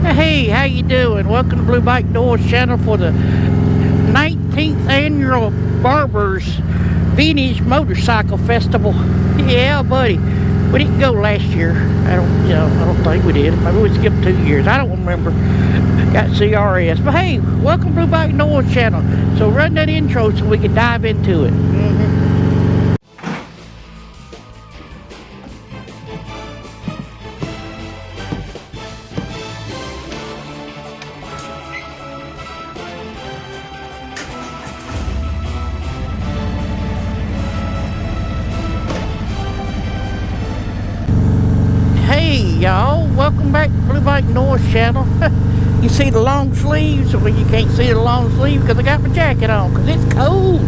Hey, how you doing? Welcome to Blue Bike Doors channel for the 19th Annual Barber's Vintage Motorcycle Festival. Yeah, buddy. We didn't go last year. I don't think we did. Maybe we skipped 2 years. I don't remember. Got CRS. But hey, welcome to Blue Bike Doors channel. So run that intro so we can dive into it. Y'all, welcome back to Blue Bike North channel. You see the long sleeves? Well, you can't see the long sleeves because I got my jacket on because it's cold.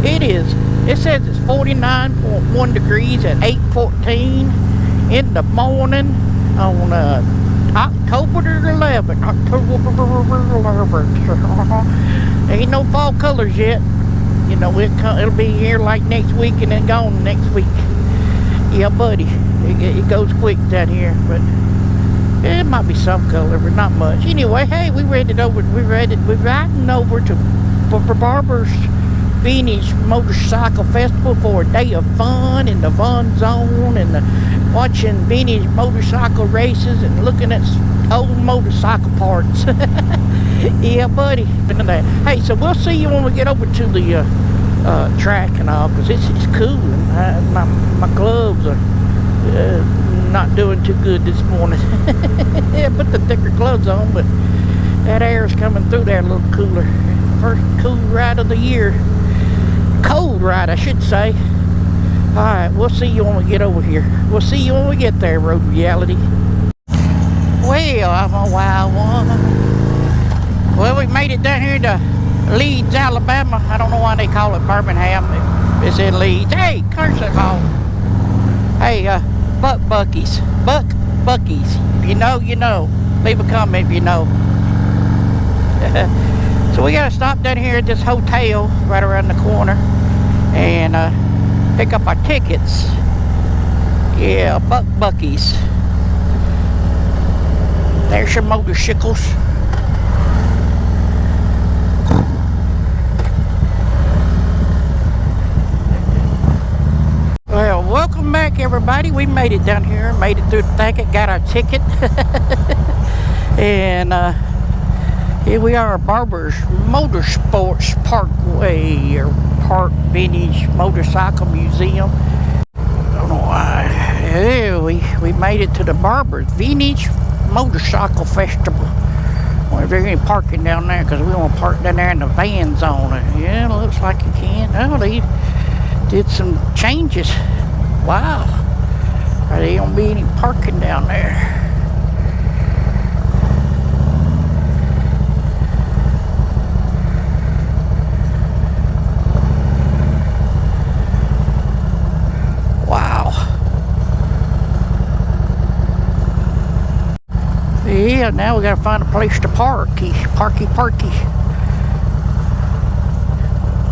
It is. It says it's 49.1 degrees at 8:14 in the morning on October the 11th. Ain't no fall colors yet. You know, it'll be here like next week and then gone next week. Yeah, buddy. It goes quick down here, but it might be some color, but not much. Anyway, hey, we're riding over to Barber's Vintage Motorcycle Festival for a day of fun in the fun zone and watching vintage motorcycle races and looking at old motorcycle parts. Yeah, buddy. Hey, so we'll see you when we get over to the track and all, because it's cool. My gloves are not doing too good this morning. Yeah, put the thicker gloves on, but that air is coming through there a little cooler. First cool ride of the year. Cold ride, I should say. Alright, we'll see you when we get over here. We'll see you when we get there, Road Reality. Well, I'm a wild one. Well, we made it down here to Leeds, Alabama. I don't know why they call it Birmingham. It's in Leeds. Hey, curse it all. Hey, Buckies. If you know, you know. Leave a comment if you know. So we gotta stop down here at this hotel right around the corner and pick up our tickets. Yeah, Buckies. There's your motorcycles. Well, welcome back, everybody. We made it down here, made it through the thicket, got our ticket. And here we are at Barber's Motorsports Parkway, or Park Vintage Motorcycle Museum. I don't know why. Yeah, we made it to the Barber's Vintage Motorcycle Festival. Well, if there's any parking down there, because we want to park down there in the van zone. Yeah, it looks like you can. Oh, they did some changes. Wow. There ain't gonna be any parking down there. Wow. Yeah, now we gotta find a place to parky.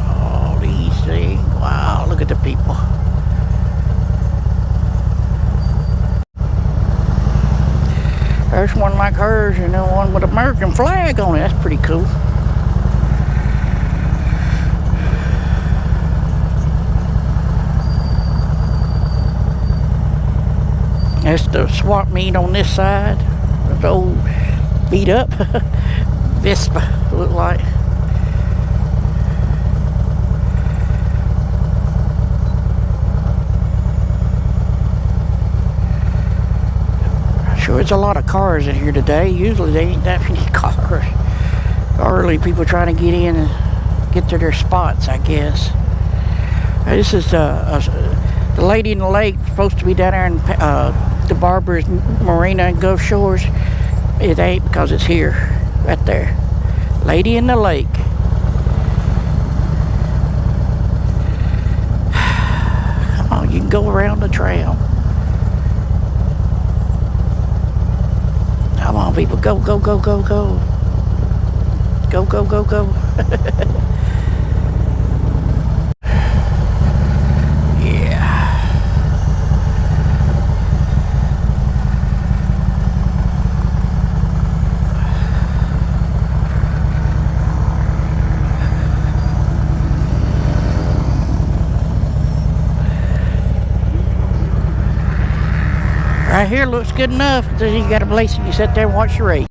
Oh, these things. Wow, look at the people. There's one like hers and then one with American flag on it. That's pretty cool. That's the swap meet on this side. The old beat up Vespa, look like. Sure, it's a lot of cars in here today. Usually they ain't that many cars. Early people trying to get in and get to their spots, I guess. This is the Lady in the Lake, supposed to be down there in the Barber's Marina and Gulf Shores. It ain't, because it's here, right there. Lady in the Lake. Come on, you can go around the trail. Come on, people, go, go, go, go, go. Go, go, go, go. Right here looks good enough. So you got a place and you sit there and watch the race.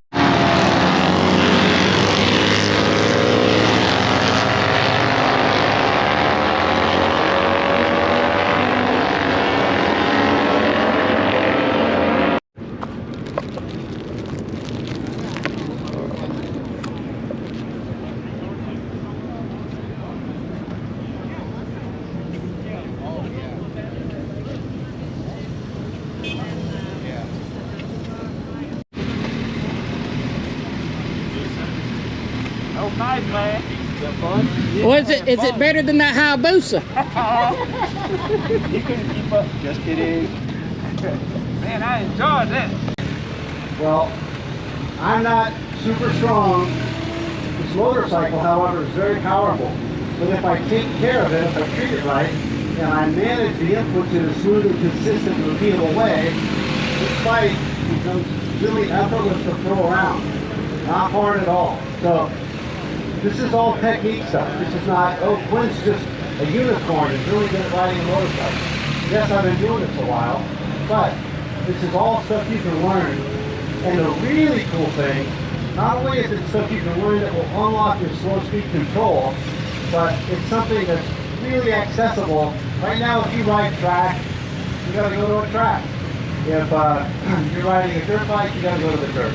Oh, nice, man. Is that fun? Yeah, Well, is it better than that Hayabusa? You couldn't keep up. Just kidding. Man, I enjoyed that. Well, I'm not super strong. This motorcycle, however, is very powerful. But if I take care of it, if I treat it right, and I manage the inputs in a smooth and consistent, repeatable way, this bike becomes really effortless to throw around. Not hard at all. So this is all technique stuff. This is not, oh, Quinn's just a unicorn and really good at riding a motorcycle. Yes, I've been doing this a while, but this is all stuff you can learn. And the really cool thing, not only is it stuff you can learn that will unlock your slow speed control, but it's something that's really accessible. Right now, if you ride track, you gotta go to a track. If you're riding a dirt bike, you gotta go to the dirt.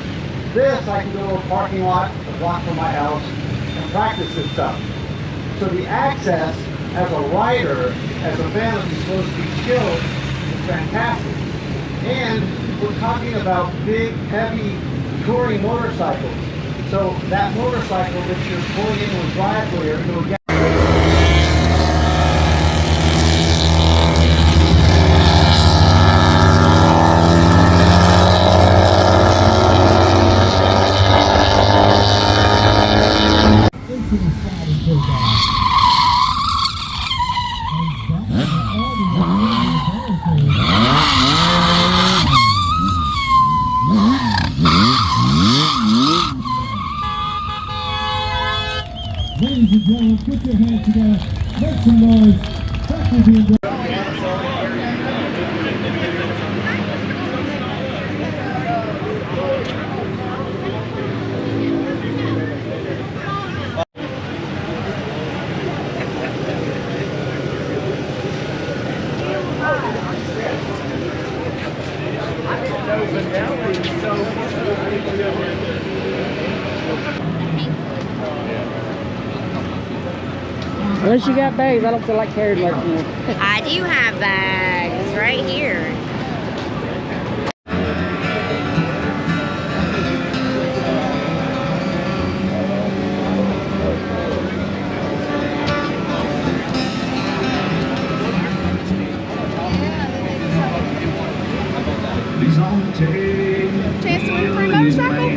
This, I can go to a parking lot, a block from my house, and practice this stuff. So the access as a rider, as a fan of these slow speed skills, is fantastic. And we're talking about big, heavy, touring motorcycles. So that motorcycle that you're pulling into a driveway or into a gas. Ladies and gentlemen, put your hands together, make some noise. That will be Unless you got bags, I don't feel like carrying much more. I do have bags right here. Chance to win a free motorcycle?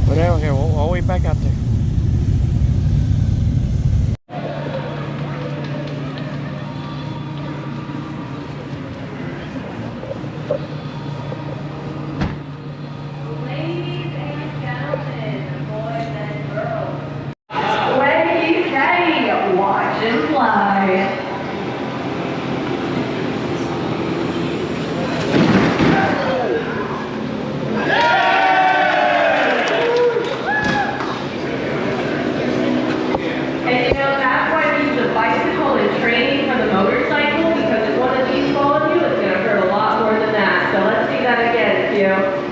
Whatever, here, all the way back out there. Ladies and gentlemen, boys and girls. Ladies, hey, watch and fly. with you.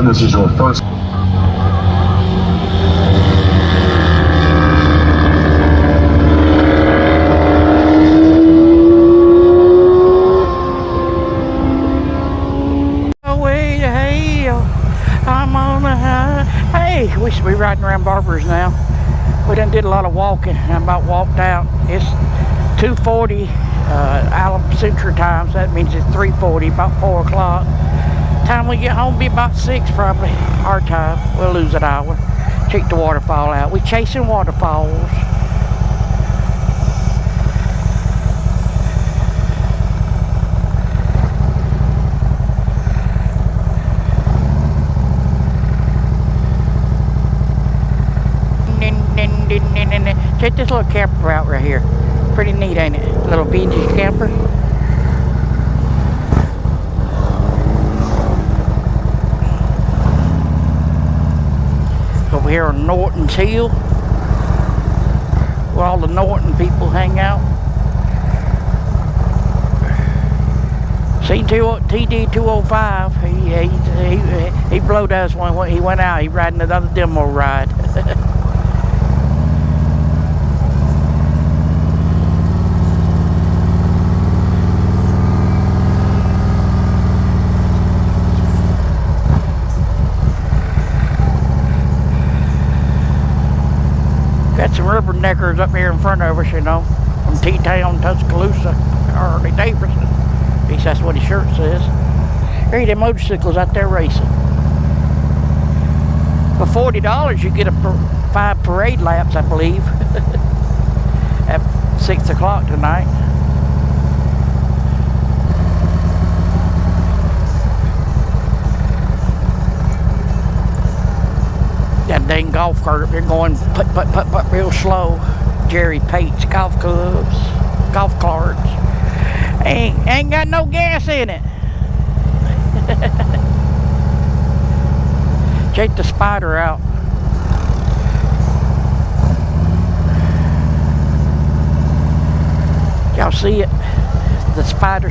This is your first. Away to hell, I'm on the high. Hey, we should be riding around Barbers now. We done did a lot of walking and I about walked out. It's 2:40 Alabama Central Time, so that means it's 3:40, about 4 o'clock. Time we get home be about 6 probably, our time. We'll lose an hour. Check the waterfall out. We chasing waterfalls. Check this little camper out right here. Pretty neat, ain't it? Little vintage camper. Over here on Norton's Hill, where all the Norton people hang out. TD 205. He blowed us when he went out. He riding another demo ride. Got some rubberneckers up here in front of us, you know, from T-Town, Tuscaloosa, Harley Davidson. At least that's what his shirt says. Hey, them motorcycles out there racing. For $40, you get 5 parade laps, I believe, at 6 o'clock tonight. That dang golf cart up there going put real slow. Jerry Pate's golf clubs. golf carts. Ain't got no gas in it. Take the spider out. Y'all see it? The spider.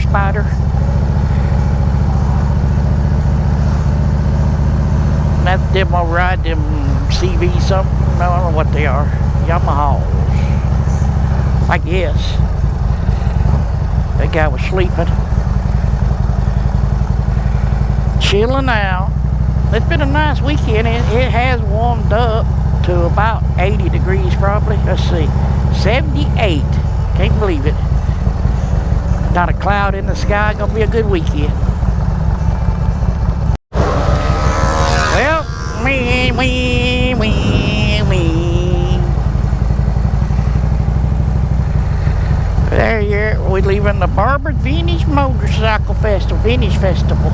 That demo ride, them CV something. No, I don't know what they are. Yamahas, I guess. That guy was sleeping. Chilling out. It's been a nice weekend. It has warmed up to about 80 degrees probably. Let's see. 78. Can't believe it. Not a cloud in the sky. Gonna be a good weekend. Well, wee. There you're. We're leaving the Barber Vintage Motorcycle Festival. Vintage Festival.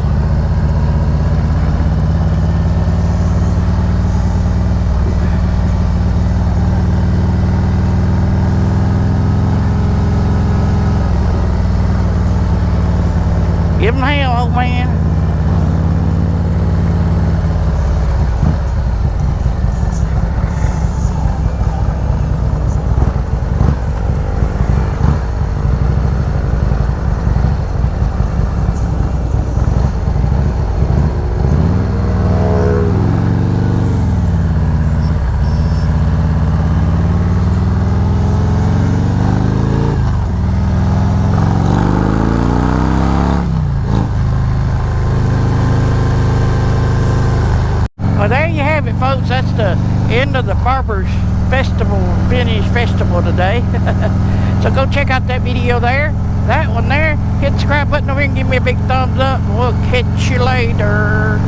Give him hell, old man. Well, there you have it, folks. That's the end of the Barber's Festival, Vintage Festival today. So go check out that video there. That one there. Hit the subscribe button over here and give me a big thumbs up. We'll catch you later.